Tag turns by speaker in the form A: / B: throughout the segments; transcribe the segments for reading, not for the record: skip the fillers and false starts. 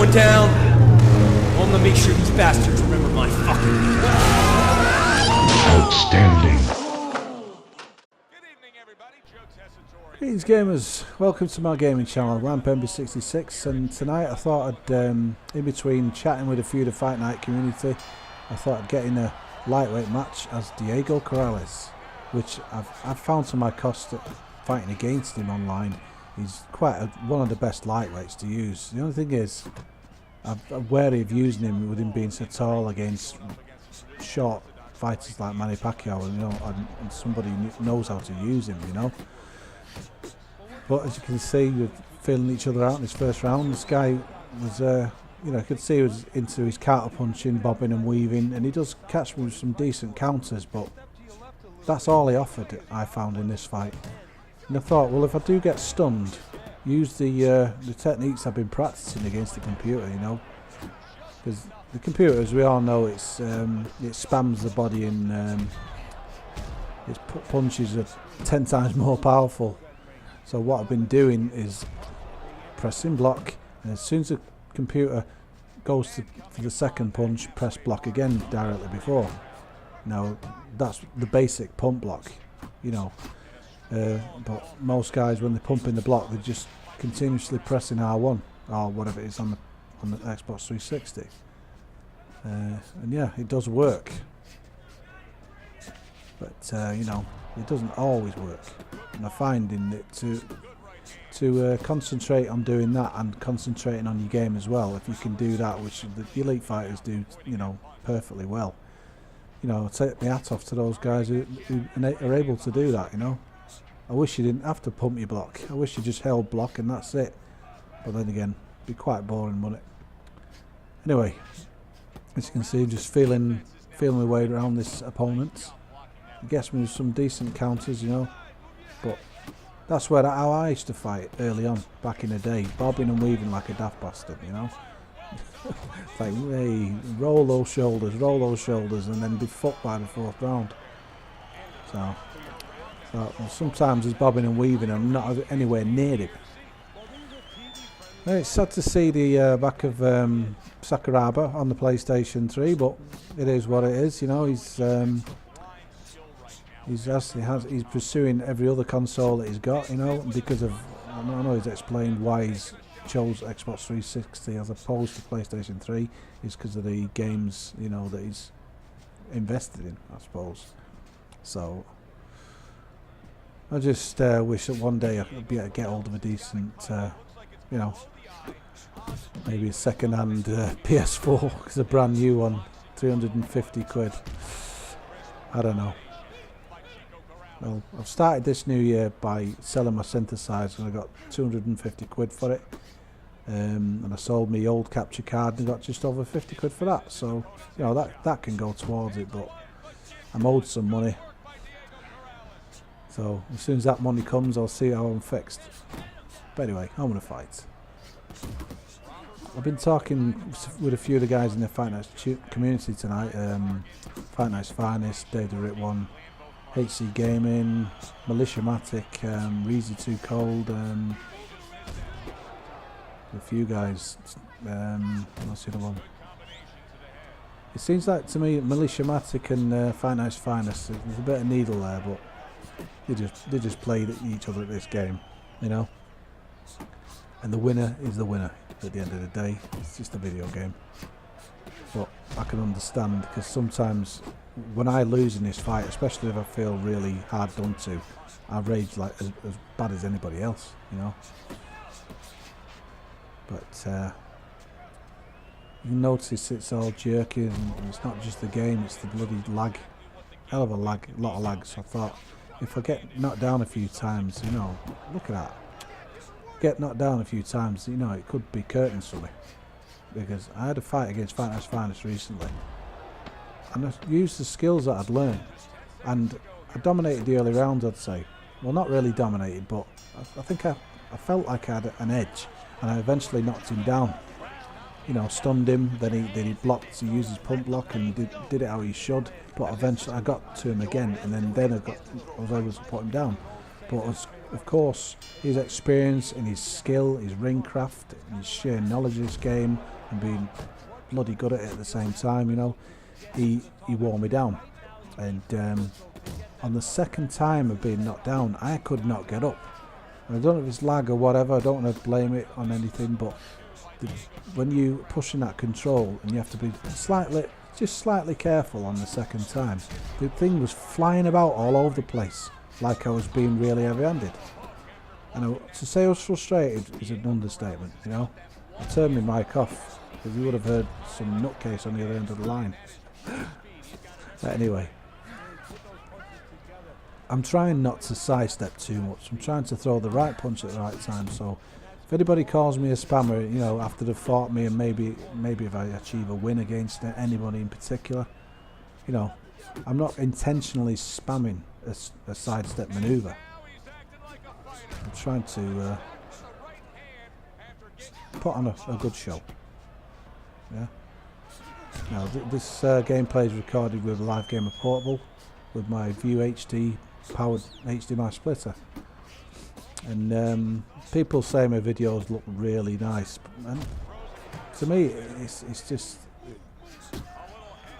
A: go down, I'm gonna make sure these bastards remember my fucking name.
B: Outstanding.
C: Greetings gamers, welcome to my gaming channel. I'm PEMBY'S, and tonight I thought I'd, in between chatting with a few of the Fight Night community, I thought I'd get in a lightweight match as Diego Corrales, which I've found to my cost at fighting against him online. He's quite one of the best lightweights to use. The only thing is, I'm wary of using him with him being so tall against short fighters like Manny Pacquiao, and somebody who knows how to use him, you know. But as you can see, we're feeling each other out in this first round. This guy was, I could see he was into his counter punching, bobbing and weaving, and he does catch me with some decent counters, but that's all he offered, I found, in this fight. And I thought, well, if I do get stunned, use the techniques I've been practicing against the computer, you know, because the computer, as we all know, it spams the body and its punches are 10 times more powerful. So what I've been doing is pressing block, and as soon as the computer goes for the second punch, press block again directly before. Now that's the basic pump block, you know, but most guys, when they're pumping the block, they're just continuously pressing R1 or whatever it is on the Xbox 360, and yeah, it does work, but you know, it doesn't always work. And I find in it to concentrate on doing that and concentrating on your game as well. If you can do that, which the elite fighters do, you know, perfectly well. You know, take my hat off to those guys who are able to do that. You know, I wish you didn't have to pump your block. I wish you just held block and that's it. But then again, it'd be quite boring, wouldn't it? Anyway, as you can see, just feeling my way around this opponent. He gets me with some decent counters, you know, but that's how I used to fight early on, back in the day, bobbing and weaving like a daft bastard, you know. Like, hey, roll those shoulders, and then be fucked by the fourth round. So sometimes he's bobbing and weaving, and I'm not anywhere near him. It's sad to see the back of Sakuraba on the PlayStation 3, but it is what it is, you know. He's pursuing every other console that he's got, you know, because of, I know he's explained why he's chose Xbox 360 as opposed to PlayStation 3, is because of the games, you know, that he's invested in, I suppose. So I just wish that one day I'd be able to get hold of a decent, you know, maybe a second-hand PS4, because a brand new one, 350 quid. I don't know. Well, I've started this new year by selling my synthesizer, and I got 250 quid for it. And I sold my old capture card and got just over 50 quid for that. So, you know, that can go towards it, but I'm owed some money. So as soon as that money comes, I'll see how I'm fixed. But anyway, I'm gonna fight. I've been talking with a few of the guys in the Fight Night community tonight. Fight Night's Finest, Dave the Rip One, HC Gaming, Militiamatic, Reezy Too Cold, a few guys. What's the other one? It seems like to me Militiamatic and Fight Night's Finest, there's a bit of needle there, but they just played at each other at this game, you know. And the winner is the winner at the end of the day. It's just a video game. But I can understand, because sometimes when I lose in this fight, especially if I feel really hard done to, I rage like as bad as anybody else, you know. But you notice it's all jerky, and it's not just the game, it's the bloody lag. Hell of a lag, a lot of lag. So I thought, if I get knocked down a few times, you know, look at that. Get knocked down a few times, you know, it could be curtains for me. Because I had a fight against Fight Night's Finest recently, and I used the skills that I'd learned, and I dominated the early rounds, I'd say. Well, not really dominated, but I think I felt like I had an edge, and I eventually knocked him down. You know, stunned him, then he blocked, he used his pump block and did it how he should, but eventually I got to him again, and then I was able to put him down. But of course, his experience and his skill, his ring craft, and his sheer knowledge of this game, and being bloody good at it at the same time, you know. He wore me down, and on the second time of being knocked down, I could not get up. And I don't know if it's lag or whatever, I don't want to blame it on anything, but when you pushing that control and you have to be slightly careful on the second time, the thing was flying about all over the place like I was being really heavy-handed. And to say I was frustrated is an understatement, you know. I turned my mic off because you would have heard some nutcase on the other end of the line. But anyway, I'm trying not to sidestep too much. I'm trying to throw the right punch at the right time. So if anybody calls me a spammer, you know, after they've fought me, and maybe if I achieve a win against anybody in particular, you know, I'm not intentionally spamming a sidestep maneuver. I'm trying to put on a good show. Yeah. Now this gameplay is recorded with a live gamer portable with my View HD powered HDMI splitter, and people say my videos look really nice, and to me it's just,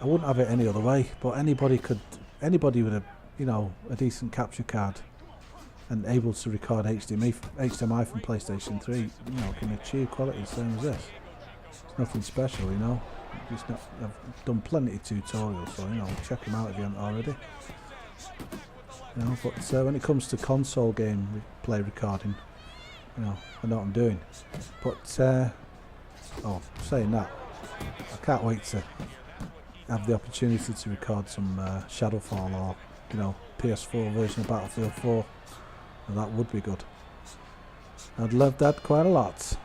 C: I wouldn't have it any other way. But anybody with a, you know, a decent capture card and able to record HDMI from PlayStation 3, you know, can achieve quality the same as this. It's nothing special, you know. I've done plenty of tutorials, so, you know, check them out if you haven't already. You know, but when it comes to console game play recording, you know, I know what I'm doing. But oh, saying that, I can't wait to have the opportunity to record some Shadowfall, or, you know, PS4 version of Battlefield 4. And that would be good. I'd love that quite a lot.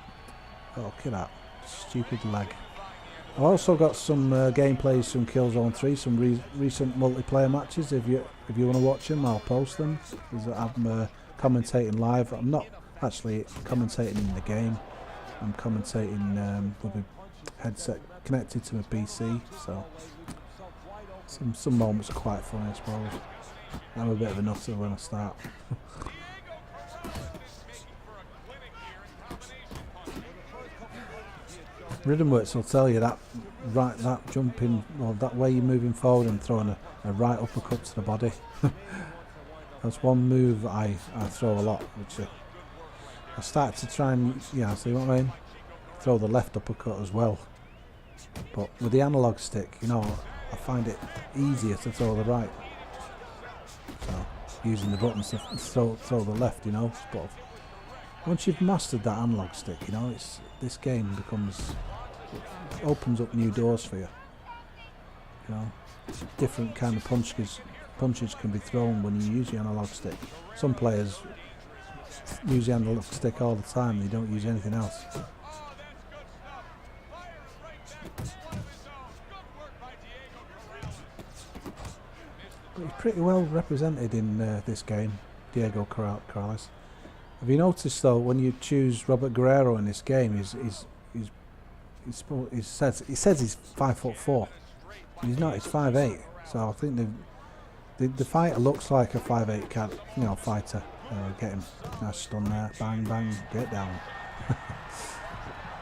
C: Oh, look at that stupid lag. I've also got some gameplays from Killzone 3, some recent multiplayer matches. If you want to watch them, I'll post them. I'm commentating live. I'm not actually commentating in the game. I'm commentating with a headset connected to my PC. So some moments are quite funny, I suppose. I'm a bit of a nutter when I start. Rhythmworks will tell you that jumping, or that way you're moving forward and throwing a right uppercut to the body. That's one move I throw a lot, which I started to try and, yeah, see what I mean? Throw the left uppercut as well. But with the analog stick, you know, I find it easier to throw the right. So using the buttons to throw the left, you know. But once you've mastered that analog stick, you know, this game opens up new doors for you. You know, different kind of punches can be thrown when you use the analog stick. Some players use the analog stick all the time; they don't use anything else. But he's pretty well represented in this game, Diego Corrales. Have you noticed though, when you choose Robert Guerrero in this game, he says he's 5'4", but he's not. He's 5'8". So I think the fighter looks like a 5'8" fighter. Get him, nice stun there, bang bang, get down.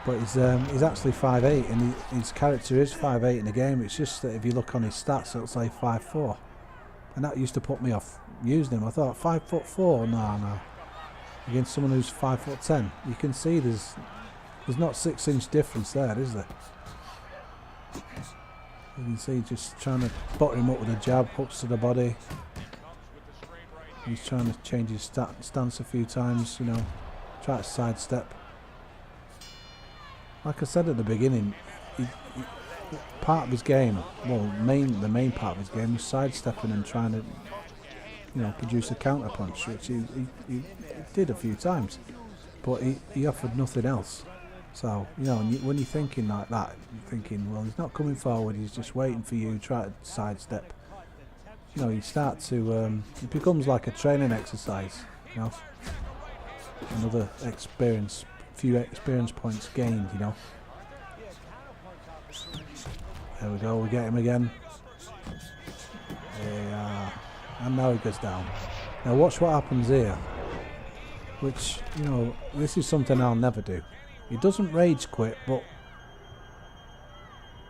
C: But he's actually 5'8", and his character is 5'8" in the game. It's just that if you look on his stats, it'll say 5'4", and that used to put me off using him. I thought 5'4", no. Against someone who's 5'10", you can see there's not 6-inch difference there, is there? You can see just trying to butter him up with a jab, hooks to the body. He's trying to change his stance a few times, you know, try to sidestep. Like I said at the beginning, part of his game, well, the main part of his game was sidestepping and trying to, you know, produce a counter punch, which he did a few times, but he offered nothing else. So, you know, when you're thinking like that, you're thinking, well, he's not coming forward, he's just waiting for you, try to sidestep. You know, you start to, it becomes like a training exercise, you know. Another few experience points gained, you know. There we go, we get him again. And now he goes down. Now watch what happens here, which, you know, this is something I'll never do. He doesn't rage quit, but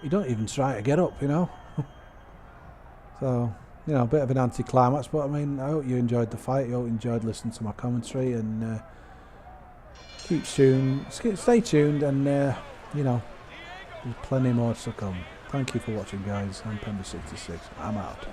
C: you don't even try to get up, you know. So, you know, a bit of an anticlimax, but I mean, I hope you enjoyed the fight. I hope you enjoyed listening to my commentary, and stay tuned, and you know, there's plenty more to come. Thank you for watching, guys. I'm PEMBY'S 66. I'm out.